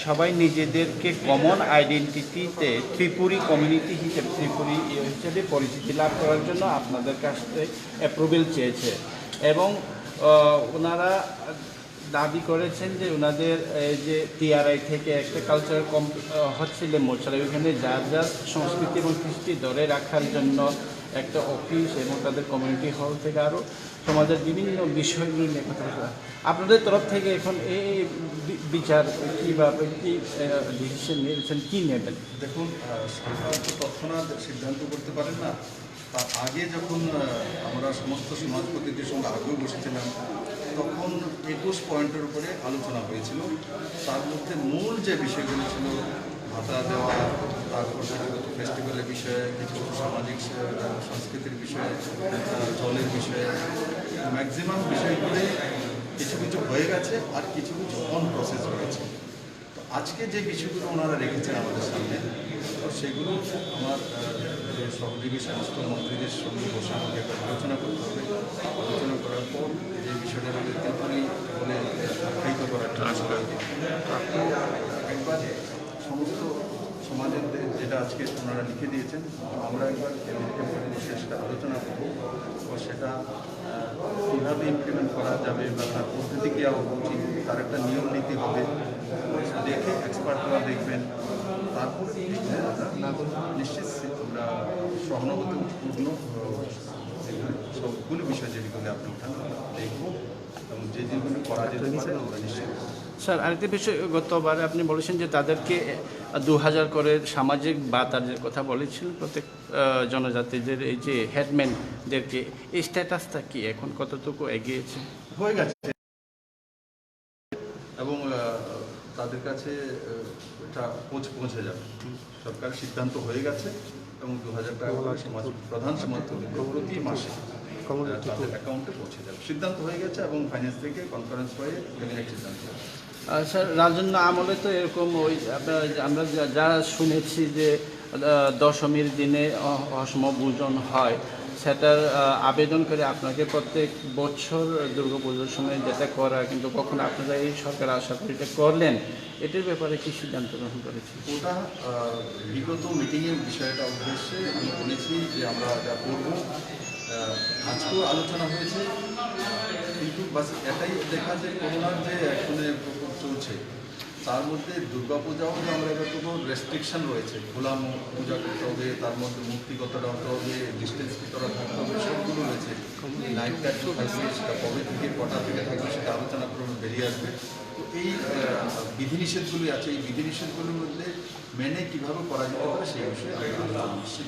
সবাই নিজেদেরকে common আইডেন্টিটিতে Tripuri community হিসেবে পরিচিতি লাভ করার জন্য আপনাদের কাছ থেকে অ্যাপ্রুভেল চেয়েছে এবং ওনারা দাবি করেছেন যে ওনাদের যে টিআরআই থেকে একটা কালচারাল হচ্ছিল মোছালে ওইখানে যার যার সংস্কৃতি এবং কৃষ্টি ধরে রাখার জন্য একটা অফিস এবং তাদের কমিউনিটি হল থেকে আরও সমাজের বিভিন্ন বিষয়গুলো নিয়ে কথা বলা। আপনাদের তরফ থেকে এখন এই বিচার কী বা কী ডিসিশন নিয়েছেন, কী নেবেন? দেখুন, সরকার তো তৎক্ষণাৎ সিদ্ধান্ত করতে পারেন না। তার আগে যখন আমরা সমস্ত সমাজপতিদের সঙ্গে আগেও বসেছিলাম, তখন 21 পয়েন্টের উপরে আলোচনা হয়েছিল। তার মধ্যে মূল যে বিষয়গুলো ছিল ভাতা দেওয়া, তারপর ফেস্টিভ্যালের বিষয়ে, কিছু সামাজিক সংস্কৃতির বিষয়ে, জলের বিষয়ে, ম্যাক্সিমাম বিষয়গুলি কিছু কিছু হয়ে গেছে আর কিছু কিছু অন প্রসেস রয়েছে। তো আজকে যে বিষয়গুলো ওনারা রেখেছেন আমাদের সামনে, তো সেগুলো আমার সহযোগী সমস্ত মন্ত্রীদের সঙ্গে বসে আমাকে আলোচনা করতে হবে। আলোচনা করার পর যে বিষয়টা আমাদের ত্রিপুরি বলে আখ্যায়িত করার একবার সমস্ত সমাজের যেটা আজকে ওনারা লিখে দিয়েছেন, আমরা একবার এদেরকে বসে সেটা আলোচনা করবো এবং সেটা কীভাবে ইমপ্লিমেন্ট করা যাবে বা তার পদ্ধতি কী হওয়া উচিত, তার একটা নিয়ম নীতি হবে, দেখে এক্সপার্টরা দেখবেন। তারপর নিশ্চিত আমরা সহানুভূতিপূর্ণ সবগুলো বিষয় যেগুলো আপনি উঠান দেখবো এবং যে যেগুলো করা যেতে পারে আমরা নিশ্চিত। স্যার, আরেকটি বিষয়, গতবার আপনি বলেছেন যে তাদেরকে 2000 করে সামাজিক ভাতার কথা বলেছিলেন প্রত্যেক জনজাতিদের, এই যে হেডম্যানদেরকে, এই স্ট্যাটাসটা কি এখন কতটুকু এগিয়েছে? হয়ে গেছে এবং তাদের কাছে এটা পৌঁছে যাবে। সরকারের সিদ্ধান্ত হয়ে গেছে এবং 2000 টাকা প্রধান সমাজ প্রতি মাসে তাদের অ্যাকাউন্টে পৌঁছে যাবে। সিদ্ধান্ত হয়ে গেছে এবং ফাইন্যান্স থেকে কনফারেন্স হয়ে ক্যাবিনেট সিদ্ধান্ত হবে। স্যার, রাজন্য আমলে তো এরকম আমরা যা শুনেছি যে দশমীর দিনে অসম ভোজন হয়, সেটার আবেদন করে আপনাকে প্রত্যেক বছর দুর্গাপুজোর সময় যেটা করা, কিন্তু কখন আপনারা এই সরকার আশা করি এটা করলেন, এটির ব্যাপারে কি সিদ্ধান্ত গ্রহণ করেছি? ওটা বিগত মিটিংয়ের বিষয়টা উদ্দেশ্যে আমি বলেছি যে আমরা যা করব, আজকেও আলোচনা হয়েছে, কিন্তু বাস এটাই দেখা যায় করোনার যে এখনে প্রকোপ চলছে, তার মধ্যে দুর্গাপূজাও যে আমরা এটা কোনো রেস্ট্রিকশন রয়েছে, খোলা পূজা করতে হবে, তার মধ্যে মূর্তিগতটা হতে হবে, ডিস্টেন্স ভিতরে থাকতে হবে, সবগুলো রয়েছে। নাইট টাইম থাকবে, সেটা কবে থেকে কটা থেকে থাকবে সেটা আলোচনা করে বেরিয়ে আসবে। তো এই বিধিনিষেধগুলি আছে, এই বিধিনিষেধগুলির মধ্যে মেনে কীভাবে করা যেতে পারে সেই বিষয়ে আমরা আলোচনা করছি।